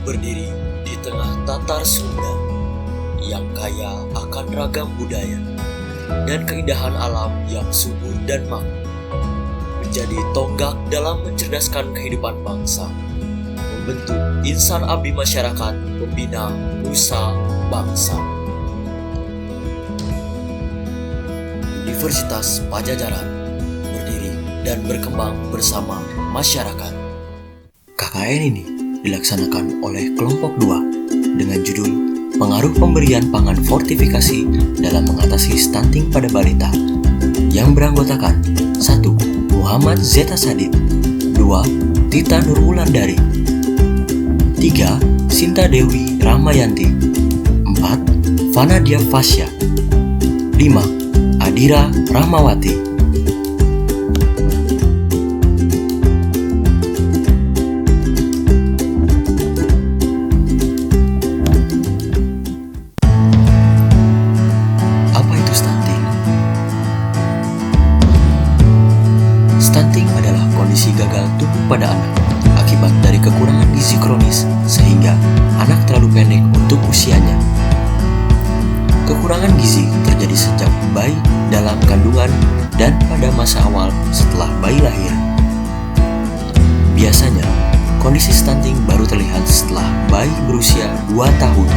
Berdiri di tengah Tatar Sunda yang kaya akan ragam budaya dan keindahan alam yang subur dan makmur, menjadi tonggak dalam mencerdaskan kehidupan bangsa, membentuk insan abdi masyarakat, pembina nusa bangsa. Universitas Pajajaran berdiri dan berkembang bersama masyarakat. KKN ini dilaksanakan oleh kelompok 2 dengan judul Pengaruh Pemberian Pangan Fortifikasi dalam Mengatasi Stunting pada Balita yang beranggotakan 1. Muhammad Zeta Sadid, 2. Tita Nurwulandari, 3. Sinta Dewi Ramayanti, 4. Vanadia Fasya, 5. Adira Rahmawati. Apa itu stunting? Stunting adalah kondisi gagal tumbuh pada anak akibat dari kekurangan gizi kronis sehingga anak terlalu pendek untuk usianya. Kekurangan gizi terjadi sejak bayi dalam kandungan dan pada masa awal setelah bayi lahir. Biasanya, kondisi stunting baru terlihat setelah bayi berusia 2 tahun.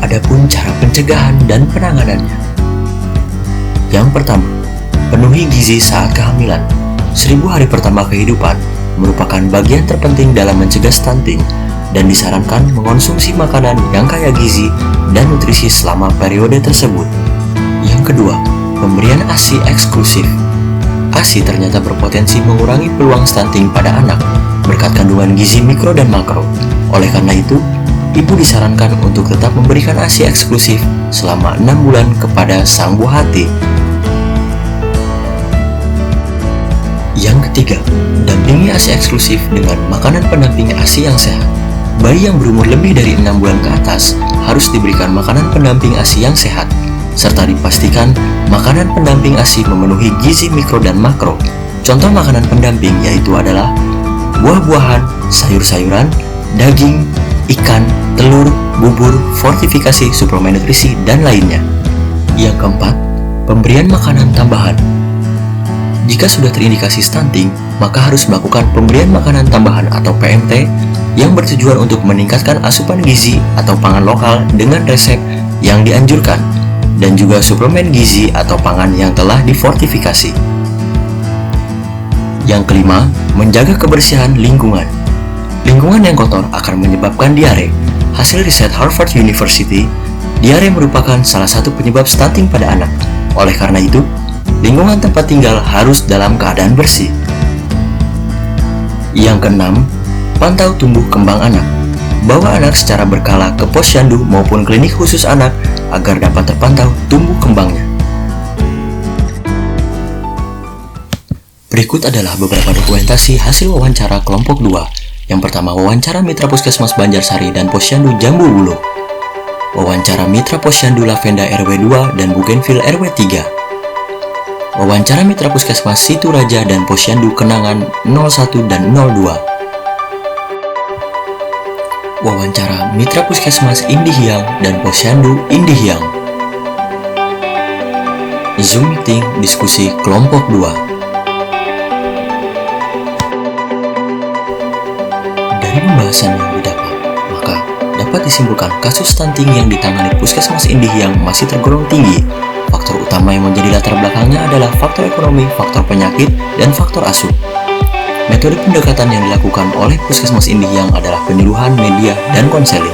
Adapun cara pencegahan dan penanganannya. Yang pertama, penuhi gizi saat kehamilan. 1000 hari pertama kehidupan merupakan bagian terpenting dalam mencegah stunting dan disarankan mengonsumsi makanan yang kaya gizi dan nutrisi selama periode tersebut. Yang kedua, pemberian ASI eksklusif. ASI ternyata berpotensi mengurangi peluang stunting pada anak berkat kandungan gizi mikro dan makro. Oleh karena itu, ibu disarankan untuk tetap memberikan ASI eksklusif selama 6 bulan kepada sang buah hati. Yang ketiga, dampingi ASI eksklusif dengan makanan pendamping ASI yang sehat. Bayi yang berumur lebih dari 6 bulan ke atas harus diberikan makanan pendamping ASI yang sehat, serta dipastikan makanan pendamping ASI memenuhi gizi mikro dan makro. Contoh makanan pendamping yaitu adalah buah-buahan, sayur-sayuran, daging, ikan, telur, bubur, fortifikasi, suplemen nutrisi, dan lainnya. Yang keempat, pemberian makanan tambahan. Jika sudah terindikasi stunting, maka harus melakukan pemberian makanan tambahan atau PMT yang bertujuan untuk meningkatkan asupan gizi atau pangan lokal dengan resep yang dianjurkan, dan juga suplemen gizi atau pangan yang telah difortifikasi. Yang kelima, menjaga kebersihan lingkungan. Lingkungan yang kotor akan menyebabkan diare. Hasil riset Harvard University, diare merupakan salah satu penyebab stunting pada anak. Oleh karena itu, lingkungan tempat tinggal harus dalam keadaan bersih. Yang keenam, pantau tumbuh kembang anak. Bawa anak secara berkala ke posyandu maupun klinik khusus anak agar dapat terpantau tumbuh kembangnya. Berikut adalah beberapa dokumentasi hasil wawancara kelompok 2. Yang pertama, wawancara Mitra Puskesmas Banjarsari dan Posyandu Jambu Bulu. Wawancara Mitra Posyandu Lavenda RW 2 dan Bougainville RW 3. Wawancara Mitra Puskesmas Situ Raja dan Posyandu Kenangan 01 dan 02. Wawancara Mitra Puskesmas Indihiang dan Posyandu Indihiang. Zoom meeting diskusi kelompok 2. Dari pembahasan yang didapat, maka dapat disimpulkan kasus stunting yang ditangani Puskesmas Indihiang masih tergolong tinggi. Faktor utama yang menjadi latar belakangnya adalah faktor ekonomi, faktor penyakit, dan faktor asuh. Metode pendekatan yang dilakukan oleh Puskesmas Indihiang adalah penyuluhan, media, dan konseling.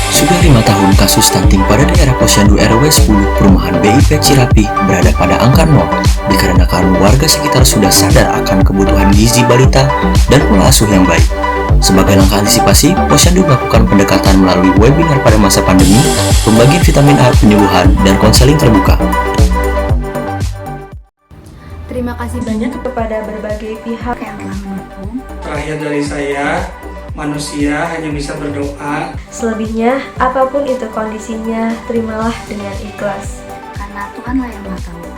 Sudah 5 tahun kasus stunting pada daerah Posyandu RW 10 Perumahan BIP Cirapi berada pada angka 0, dikarenakan warga sekitar sudah sadar akan kebutuhan gizi balita dan pola asuh yang baik. Sebagai langkah antisipasi, Posyandu melakukan pendekatan melalui webinar pada masa pandemi, pembagian vitamin A, penyuluhan, dan konseling terbuka. Terima kasih banyak kepada berbagai pihak yang telah mendukung. Terakhir dari saya, Manusia hanya bisa berdoa. Selebihnya, apapun itu kondisinya, terimalah dengan ikhlas. Karena Tuhanlah yang Maha Tahu.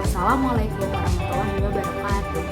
Wassalamualaikum warahmatullahi wabarakatuh.